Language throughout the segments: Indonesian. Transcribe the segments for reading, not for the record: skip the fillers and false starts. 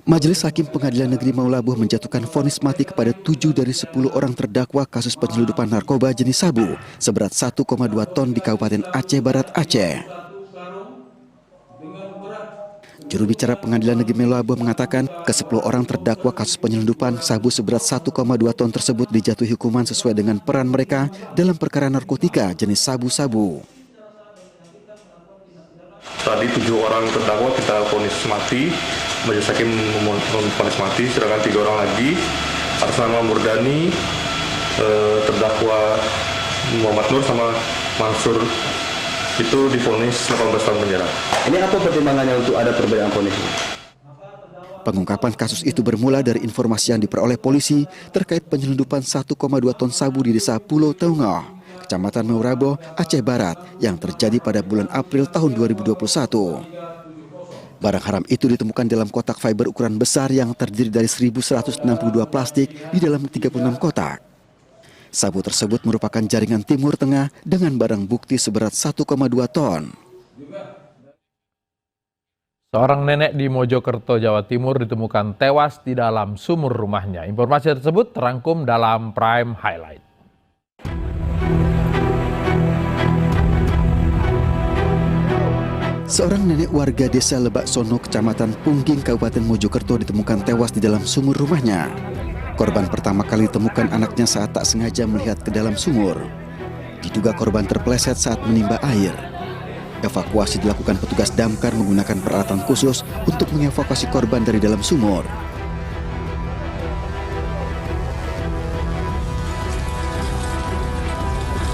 Majelis Hakim Pengadilan Negeri Maulaboh menjatuhkan vonis mati kepada 7 dari 10 orang terdakwa kasus penyeludupan narkoba jenis sabu seberat 1,2 ton di Kabupaten Aceh Barat, Aceh. Juru bicara Pengadilan Negeri Maulaboh mengatakan ke-10 orang terdakwa kasus penyelundupan sabu seberat 1,2 ton tersebut dijatuhi hukuman sesuai dengan peran mereka dalam perkara narkotika jenis sabu-sabu. Tadi 7 orang terdakwa kita vonis mati, Majelis Hakim memvonis mati, sedangkan 3 orang lagi atas nama Murdani, terdakwa Muhammad Nur sama Mansur itu divonis 18 tahun penjara. Ini apa pertimbangannya untuk ada perbedaan vonis? Pengungkapan kasus itu bermula dari informasi yang diperoleh polisi terkait penyelundupan 1,2 ton sabu di desa Pulau Taungoh, Kecamatan Maulaboh, Aceh Barat yang terjadi pada bulan April tahun 2021. Barang haram itu ditemukan dalam kotak fiber ukuran besar yang terdiri dari 1.162 plastik di dalam 36 kotak. Sabu tersebut merupakan jaringan Timur Tengah dengan barang bukti seberat 1,2 ton. Seorang nenek di Mojokerto, Jawa Timur ditemukan tewas di dalam sumur rumahnya. Informasi tersebut terangkum dalam Prime Highlight. Seorang nenek warga desa Lebak Sono, Kecamatan Pungging, Kabupaten Mojokerto ditemukan tewas di dalam sumur rumahnya. Korban pertama kali ditemukan anaknya saat tak sengaja melihat ke dalam sumur. Diduga korban terpeleset saat menimba air. Evakuasi dilakukan petugas damkar menggunakan peralatan khusus untuk mengevakuasi korban dari dalam sumur.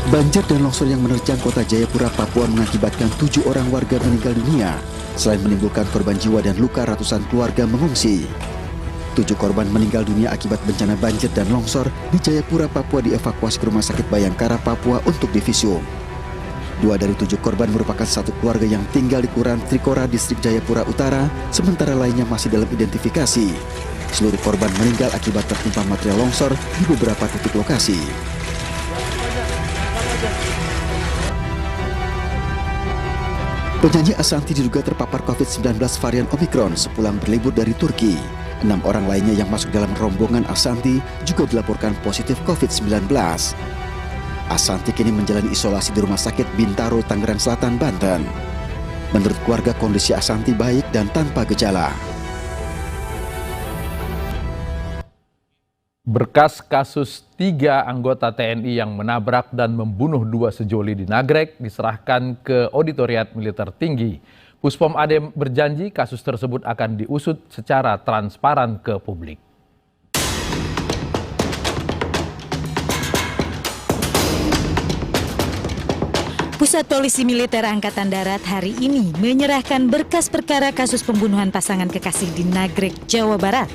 Banjir dan longsor yang menerjang kota Jayapura, Papua mengakibatkan 7 orang warga meninggal dunia. Selain menimbulkan korban jiwa dan luka, ratusan keluarga mengungsi. 7 korban meninggal dunia akibat bencana banjir dan longsor di Jayapura, Papua dievakuasi ke Rumah Sakit Bayangkara, Papua untuk divisum. 2 dari 7 korban merupakan satu keluarga yang tinggal di Kelurahan Trikora, Distrik Jayapura Utara, sementara lainnya masih dalam identifikasi. Seluruh korban meninggal akibat tertimpa material longsor di beberapa titik lokasi. Penyanyi Ashanty diduga terpapar COVID-19 varian Omicron sepulang berlibur dari Turki. 6 orang lainnya yang masuk dalam rombongan Ashanty juga dilaporkan positif COVID-19. Ashanty kini menjalani isolasi di Rumah Sakit Bintaro, Tangerang Selatan, Banten. Menurut keluarga, kondisi Ashanty baik dan tanpa gejala. Berkas kasus 3 anggota TNI yang menabrak dan membunuh 2 sejoli di Nagrek diserahkan ke Auditoriat Militer Tinggi. Puspom AD berjanji kasus tersebut akan diusut secara transparan ke publik. Pusat Polisi Militer Angkatan Darat hari ini menyerahkan berkas perkara kasus pembunuhan pasangan kekasih di Nagrek, Jawa Barat.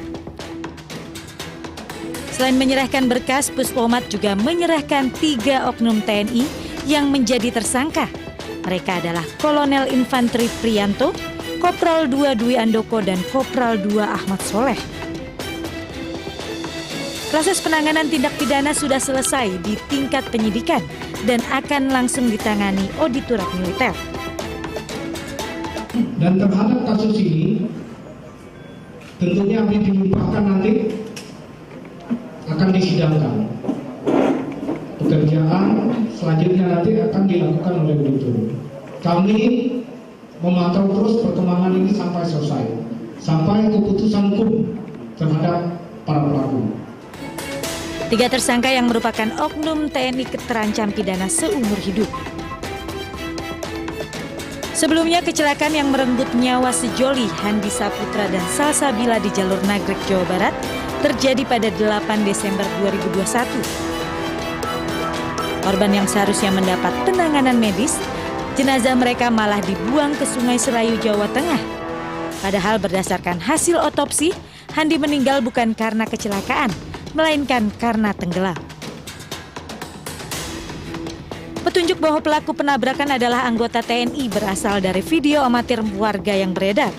Selain menyerahkan berkas, Puspomat juga menyerahkan 3 oknum TNI yang menjadi tersangka. Mereka adalah Kolonel Infanteri Prianto, Kopral 2 Dwi Andoko, dan Kopral 2 Ahmad Soleh. Proses penanganan tindak pidana sudah selesai di tingkat penyidikan dan akan langsung ditangani Auditoriat Militer. Dan terhadap kasus ini, tentunya dilimpahkan nanti akan disidangkan. Pekerjaan selanjutnya nanti akan dilakukan oleh auditor. Kami memantau terus perkembangan ini sampai selesai, sampai keputusan hukum terhadap para pelaku. 3 tersangka yang merupakan oknum TNI terancam pidana seumur hidup. Sebelumnya, kecelakaan yang merenggut nyawa sejoli Handi Saputra dan Salsabila di jalur Nagrek, Jawa Barat terjadi pada 8 Desember 2021. Korban yang seharusnya mendapat penanganan medis, jenazah mereka malah dibuang ke Sungai Serayu, Jawa Tengah. Padahal berdasarkan hasil otopsi, Handi meninggal bukan karena kecelakaan, melainkan karena tenggelam. Petunjuk bahwa pelaku penabrakan adalah anggota TNI berasal dari video amatir warga yang beredar.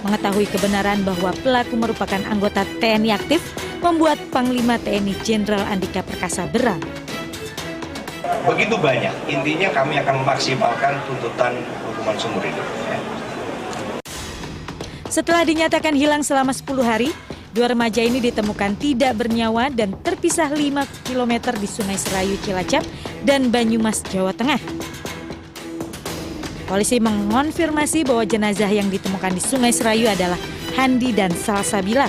Mengetahui kebenaran bahwa pelaku merupakan anggota TNI aktif membuat Panglima TNI Jenderal Andika Perkasa berat. Begitu banyak, intinya kami akan memaksimalkan tuntutan hukuman seumur hidup. Setelah dinyatakan hilang selama 10 hari, dua remaja ini ditemukan tidak bernyawa dan terpisah 5 km di Sungai Serayu Cilacap dan Banyumas, Jawa Tengah. Polisi mengonfirmasi bahwa jenazah yang ditemukan di Sungai Serayu adalah Handi dan Salsabila.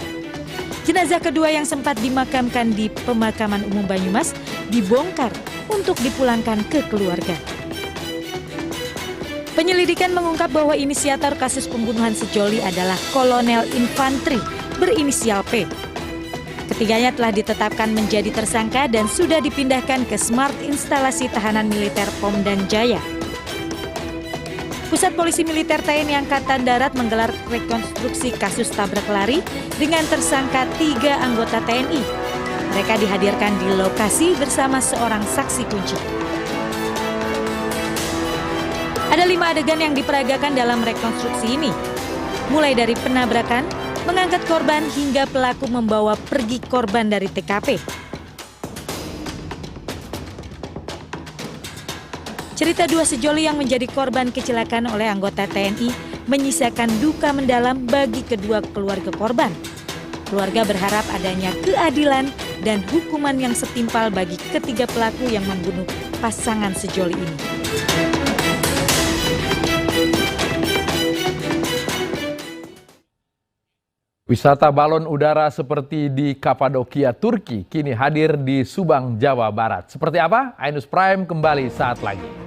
Jenazah kedua yang sempat dimakamkan di Pemakaman Umum Banyumas dibongkar untuk dipulangkan ke keluarga. Penyelidikan mengungkap bahwa inisiator kasus pembunuhan sejoli adalah Kolonel Infanteri berinisial P. Ketiganya telah ditetapkan menjadi tersangka dan sudah dipindahkan ke Smart Instalasi Tahanan Militer Pomdan Jaya. Pusat Polisi Militer TNI Angkatan Darat menggelar rekonstruksi kasus tabrak lari dengan tersangka 3 anggota TNI. Mereka dihadirkan di lokasi bersama seorang saksi kunci. Ada 5 adegan yang diperagakan dalam rekonstruksi ini, mulai dari penabrakan, mengangkat korban hingga pelaku membawa pergi korban dari TKP. Cerita 2 sejoli yang menjadi korban kecelakaan oleh anggota TNI menyisakan duka mendalam bagi kedua keluarga korban. Keluarga berharap adanya keadilan dan hukuman yang setimpal bagi ketiga pelaku yang membunuh pasangan sejoli ini. Wisata balon udara seperti di Kapadokia, Turki kini hadir di Subang, Jawa Barat. Seperti apa? Ainus Prime kembali saat lagi.